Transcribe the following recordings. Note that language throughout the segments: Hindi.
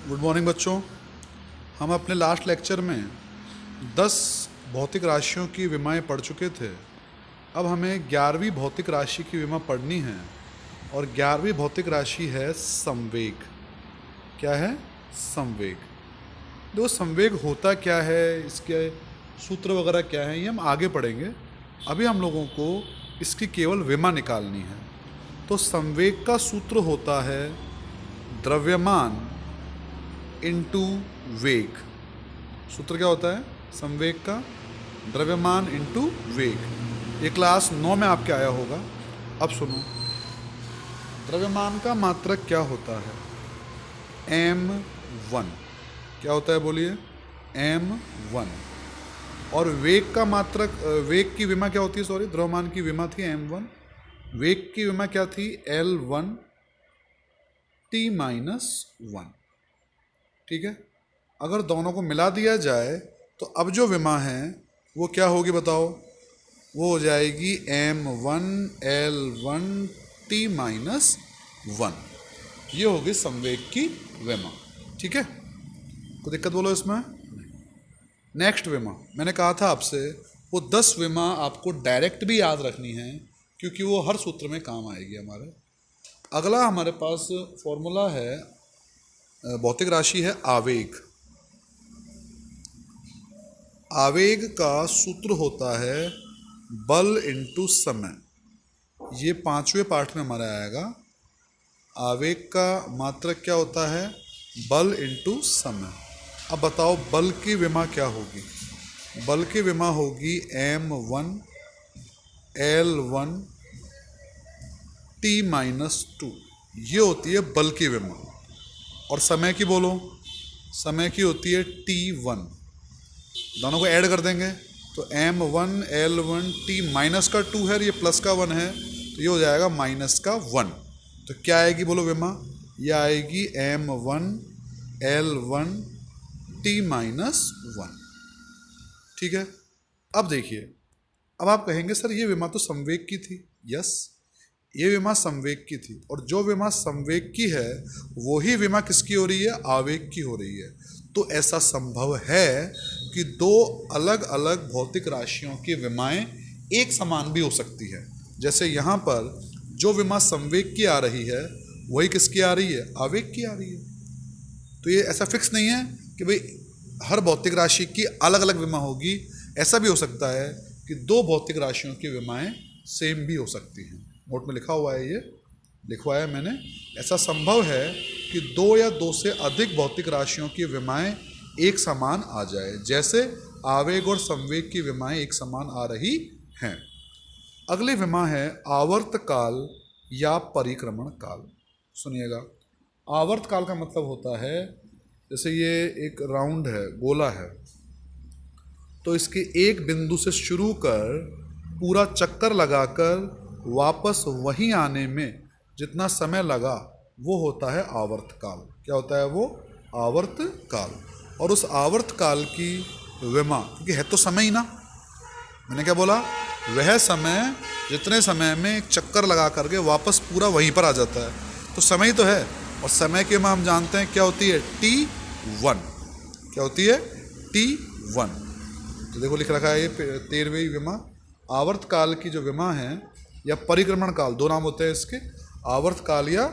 गुड मॉर्निंग बच्चों। हम अपने लास्ट लेक्चर में 10 भौतिक राशियों की विमाएं पढ़ चुके थे। अब हमें 11वीं भौतिक राशि की विमा पढ़नी है और 11वीं भौतिक राशि है संवेग। क्या है? संवेग। देखो, संवेग होता क्या है, इसके सूत्र वगैरह क्या है, ये हम आगे पढ़ेंगे। अभी हम लोगों को इसकी केवल विमा निकालनी है। तो संवेग का सूत्र होता है द्रव्यमान इंटू वेग। सूत्र क्या होता है संवेग का? द्रव्यमान इंटू वेग। ये क्लास 9 में आपके आया होगा। अब सुनो, द्रव्यमान का मात्रक क्या होता है? m1। क्या होता है बोलिए? m1। और वेग का मात्रक, वेग की विमा क्या होती है? सॉरी, द्रव्यमान की विमा थी m1, वेग की विमा क्या थी? L1 t-1। ठीक है। अगर दोनों को मिला दिया जाए तो अब जो विमा है वो क्या होगी बताओ? वो हो जाएगी m1 L1 t-1। ये होगी संवेग की विमा। ठीक है, कोई दिक्कत बोलो इसमें? नेक्स्ट विमा, मैंने कहा था आपसे वो 10 विमा आपको डायरेक्ट भी याद रखनी है क्योंकि वो हर सूत्र में काम आएगी हमारे। अगला हमारे पास फॉर्मूला है, भौतिक राशि है आवेग। आवेग का सूत्र होता है बल इंटू समय। ये 5वें पार्ट में हमारा आएगा। आवेग का मात्रक क्या होता है? बल इंटू समय। अब बताओ बल की विमा क्या होगी? बल की विमा होगी m1 L1 t-2। ये होती है बल की विमा। और समय की बोलो? समय की होती है t1। दोनों को ऐड कर देंगे तो m1 L1 t-2 है, ये प्लस का 1 है तो ये हो जाएगा -1। तो क्या आएगी बोलो विमा? ये आएगी m1 L1 t-1। ठीक है। अब देखिए, अब आप कहेंगे सर ये विमा तो संवेग की थी। यस, ये विमा संवेग की थी, और जो विमा संवेग की है वही विमा किसकी हो रही है? आवेग की हो रही है। तो ऐसा संभव है कि दो अलग अलग भौतिक राशियों की विमाएं एक समान भी हो सकती है। जैसे यहाँ पर जो विमा संवेग की आ रही है वही किसकी आ रही है? आवेग की आ रही है। तो ये ऐसा फिक्स नहीं है कि भाई हर भौतिक राशि की अलग अलग विमा होगी। ऐसा भी हो सकता है कि दो भौतिक राशियों की विमाएं सेम भी हो सकती हैं। नोट में लिखा हुआ है, ये लिखवाया मैंने। ऐसा संभव है कि दो या दो से अधिक भौतिक राशियों की विमाएं एक समान आ जाए, जैसे आवेग और संवेग की विमाएं एक समान आ रही हैं। अगली विमा है आवर्त काल या परिक्रमण काल। सुनिएगा, आवर्त काल का मतलब होता है, जैसे ये एक राउंड है, गोला है, तो इसके एक बिंदु से शुरू कर पूरा चक्कर लगाकर वापस वहीं आने में जितना समय लगा वो होता है आवर्त काल। क्या होता है वो? आवर्त काल। और उस आवर्त काल की विमा, क्योंकि है तो समय ही ना, मैंने क्या बोला? वह समय जितने समय में एक चक्कर लगा करके वापस पूरा वहीं पर आ जाता है, तो समय ही तो है। और समय की विमा हम जानते हैं क्या होती है? t1। क्या होती है? t1। तो देखो लिख रखा है ये 13वीं विमा। आवर्त काल की जो विमा है, या परिक्रमण काल, दो नाम होते हैं इसके, आवर्त काल या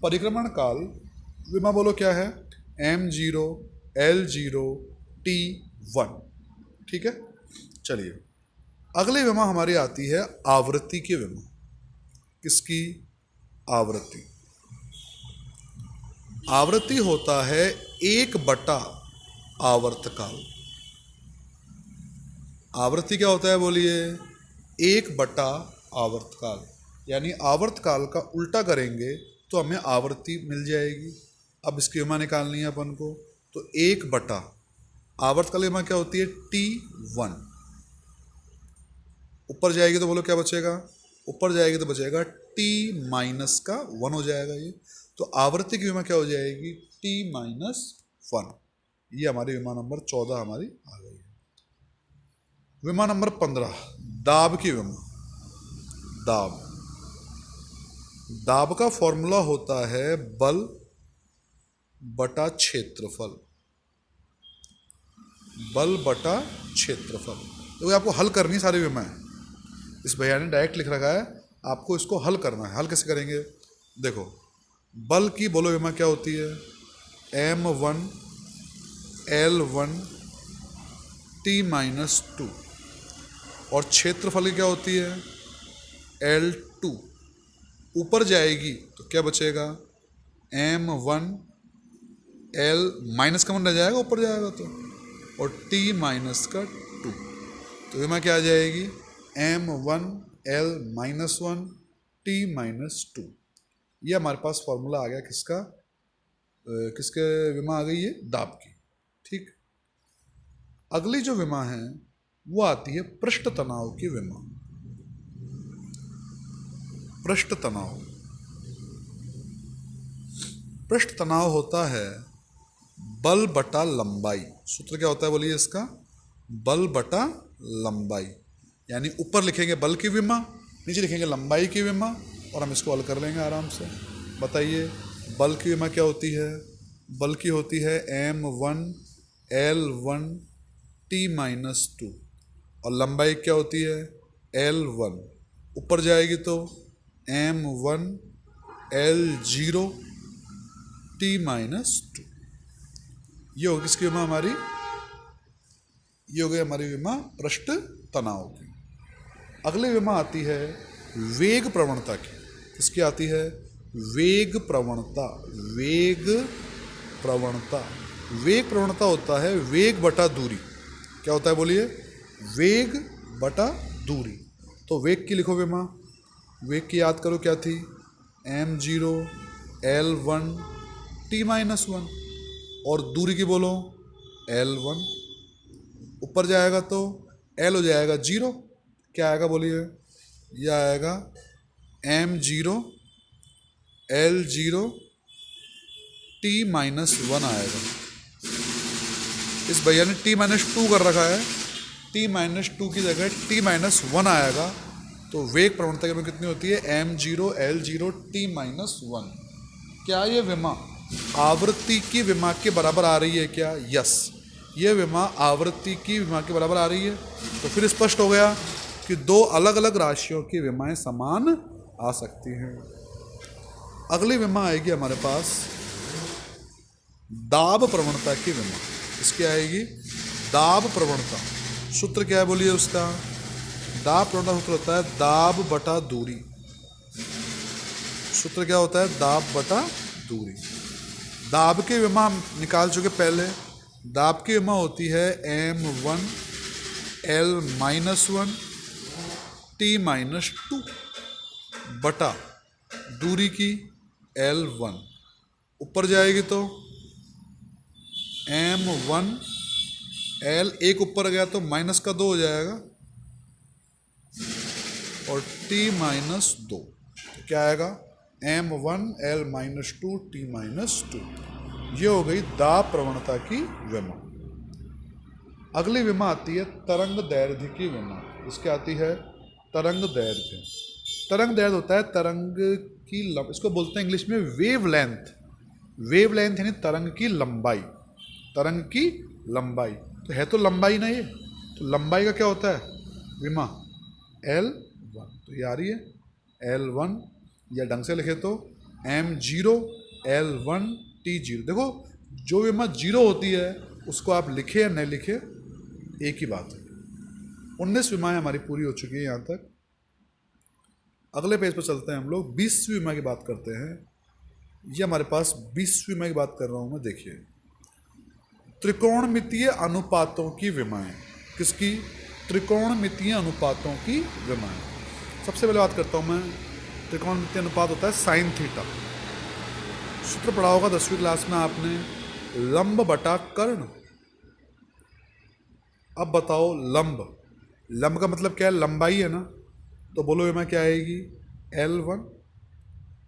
परिक्रमण काल। विमा बोलो क्या है? m0 L0 t1। ठीक है, चलिए अगली विमा हमारी आती है आवृत्ति की विमा। किसकी? आवृत्ति। आवृत्ति होता है 1/, आवर्तकाल। आवृत्ति क्या होता है बोलिए? 1/, आवर्तकाल। यानी आवर्तकाल का उल्टा करेंगे तो हमें आवृत्ति मिल जाएगी। अब इसकी विमा निकालनी है अपन को, तो 1/, आवर्तकाल विमा क्या होती है? t1। ऊपर जाएगी तो बोलो क्या बचेगा? ऊपर जाएगी तो बचेगा t-1 हो जाएगा ये। तो आवृत्ति की विमा क्या हो जाएगी? t-1। ये हमारी विमा नंबर 14 हमारी आ गई है। विमा नंबर 15, दाब की विमा। दाब, दाब का फॉर्मूला होता है बल बटा क्षेत्रफल, बल बटा क्षेत्रफल। तो आपको हल करनी सारी विमाएं, इस भैया ने डायरेक्ट लिख रखा है, आपको इसको हल करना है। हल कैसे करेंगे? देखो, बल की बोलो विमा क्या होती है? m1 L1 T-2। और क्षेत्रफल की क्या होती है? L2। ऊपर जाएगी तो क्या बचेगा? m1 L माइनस का मन रह जाएगा, ऊपर जाएगा तो, और T-2। तो विमा क्या आ जाएगी? m1 L-1 T-2। ये हमारे पास फॉर्मूला आ गया किसका? किसके विमा आ गई? ये दाब की। ठीक। अगली जो विमा है वो आती है पृष्ठ तनाव की विमा। पृष्ठ तनाव, पृष्ठ तनाव होता है बल बटा लंबाई। सूत्र क्या होता है बोलिए इसका? बल बटा लंबाई। यानी ऊपर लिखेंगे बल की विमा, नीचे लिखेंगे लंबाई की विमा, और हम इसको हल कर लेंगे आराम से। बताइए, बल की विमा क्या होती है? बल की होती है m1 L1 T-2। और लंबाई क्या होती है? L1। ऊपर जाएगी तो m1 L0 T-2। ये होगी किसकी विमा हमारी? ये हो गई हमारी विमा पृष्ठ तनाव की। अगली विमा आती है वेग प्रवणता की। किसकी आती है? वेग प्रवणता। वेग प्रवणता, वेग प्रवणता होता है वेग बटा दूरी। क्या होता है बोलिए? वेग बटा दूरी। तो वेग की लिखो विमा। वेग की याद करो क्या थी? m0 L1 T-1। और दूरी की बोलो L1। ऊपर जाएगा तो L हो जाएगा 0। क्या आएगा बोलिए? यह आएगा m0 L0 T-1 आएगा। इस भैया ने T-2 कर रखा है, T-2 की जगह T-1 आएगा। तो वेग प्रवणता की कितनी होती है? m0 L0 T-1। क्या ये विमा आवृत्ति की विमा के बराबर आ रही है क्या? यस, ये विमा आवृत्ति की विमा के बराबर आ रही है। तो फिर स्पष्ट हो गया कि दो अलग अलग राशियों की विमाएं समान आ सकती हैं। अगली विमा आएगी हमारे पास दाब प्रवणता की विमा। इसकी आएगी दाब प्रवणता। सूत्र क्या है बोलिए उसका? दाब प्रवणता सूत्र होता है दाब बटा दूरी। सूत्र क्या होता है? दाब बटा दूरी। दाब की विमा हम निकाल चुके पहले। दाब की विमा होती है m1 L-1 T-2 बटा दूरी की L1। ऊपर जाएगी तो m1 L, एक ऊपर गया तो माइनस का 2 हो जाएगा, और T-2। क्या आएगा? m1 L-2 T-2। ये हो गई दाब प्रवणता की विमा। अगली विमा आती है तरंग दैर्ध्य की विमा। इसकी आती है तरंग दैर्ध्य। तरंग दैर्ध्य होता है तरंग की इसको बोलते हैं इंग्लिश में वेव लेंथ। वेव लेंथ यानी तरंग की लंबाई। तरंग की लंबाई तो है तो लंबाई ना ये, तो लंबाई का क्या होता है? विमा L1। तो ये आ रही है L1, या ढंग से लिखे तो m0 L1 T0। देखो, जो विमा 0 होती है उसको आप लिखे या नहीं लिखे एक ही बात है। 19 विमाएं हमारी पूरी हो चुकी है यहाँ तक। अगले पेज पर चलते हैं हम लोग। 20वीं विमा की बात करते हैं। ये हमारे पास 20वीं विमा की बात कर रहा हूँ मैं। देखिए, त्रिकोणमितीय अनुपातों की विमाएं। किसकी? त्रिकोणमितीय अनुपातों की विमाएं। सबसे पहले बात करता हूँ मैं, त्रिकोणमितीय अनुपात होता है साइन थीटा। सूत्र पढ़ा होगा 10वीं क्लास में आपने, लंब बटा कर्ण। अब बताओ, लंब, लंब का मतलब क्या है? लंबाई है ना। तो बोलो विमा क्या आएगी? L1।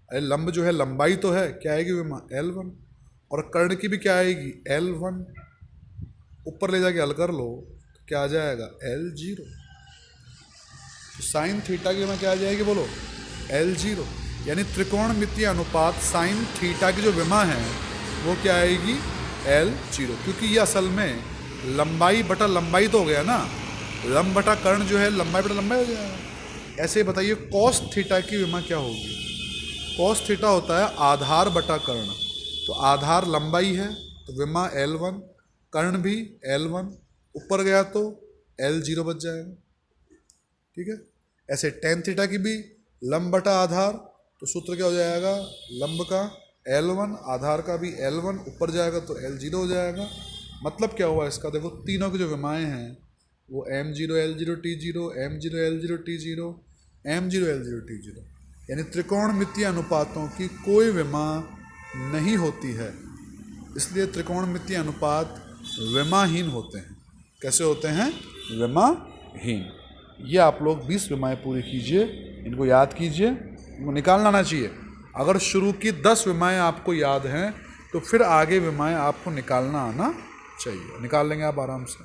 अरे लंब जो है लंबाई तो है, क्या आएगी विमा? L1। और कर्ण की भी क्या आएगी? L1। ऊपर ले जाके हल कर लो तो क्या आ जाएगा? L0। तो साइन थीटा की विमा क्या आ जाएगी बोलो? L0। यानी त्रिकोणमितीय अनुपात साइन थीटा की जो विमा है वो क्या आएगी, L0, क्योंकि ये असल में लंबाई बटा लंबाई तो हो गया ना, लंब बटा कर्ण जो है लंबाई बटा लंबाई हो जाएगा। ऐसे बताइए कॉस थीटा की विमा क्या होगी। कॉस थीटा होता है आधार बटा कर्ण, तो आधार लंबाई है तो विमा L1, कर्ण भी L1, ऊपर गया तो L0 बच जाएगा। ठीक है। ऐसे टेन थीटा की भी लंब बटा आधार, तो सूत्र क्या हो जाएगा, लंब का L1, आधार का भी L1, ऊपर जाएगा तो L0 हो जाएगा। मतलब क्या हुआ इसका, देखो तीनों की जो विमाएँ हैं वो M0 L0 T0, M0 L0 T0, M0 L0 T0, यानी त्रिकोणमितीय अनुपातों की कोई विमा नहीं होती है, इसलिए त्रिकोणमितीय अनुपात विमाहीन होते हैं। कैसे होते हैं, विमाहीन। ये आप लोग 20 विमाएँ पूरी कीजिए, इनको याद कीजिए, इनको निकालना आना चाहिए। अगर शुरू की 10 विमाएँ आपको याद हैं तो फिर आगे विमाएँ आपको निकालना आना चाहिए, निकाल लेंगे आप आराम से।